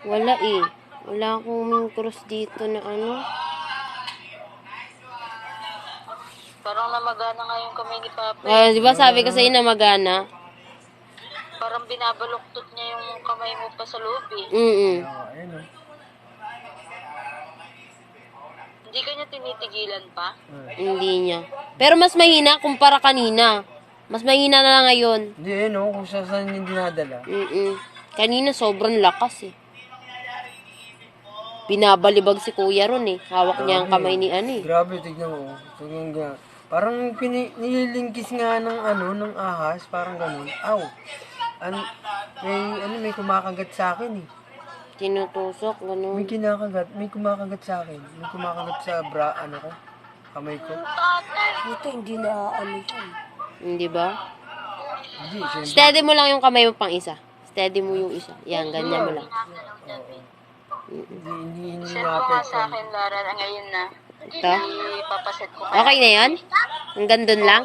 Wala eh. Wala akong cross dito na ano. Parang namagana nga yung kamay ni Papa. Di ba sabi ko sa'yo na magana? Parang binabaluktot niya yung kamay mo pa sa loob eh. Ayun o. Hindi ka niya tinitigilan pa? Hindi niya. Pero mas mahina kumpara kanina. Mas mahina na ngayon. Hindi, ayun o. Kung saan yung dinadala. Kanina sobrang lakas eh. Binabalibag si kuya ron eh. Hawak niya ang kamay ni ano eh. Grabe, tignan mo. Tignan nga. Parang nililingkis nga ng ng ahas. Parang ganun. Aw. May kumakagat sa akin eh. Tinutusok, gano'n. May kumakagat sa akin. May kumakagat sa ko. Kamay ko. Ito hindi na ano yan. Hindi ba? Hindi, siyempre. Steady mo lang yung kamay mo pang isa. Steady mo yung isa. Yan, ganyan mo lang. Hindi Send mo nga sa naapektuhan. akin, Lara, na ngayon na. Ito. Ipapaset ko. Okay na yan? Hanggang dun lang?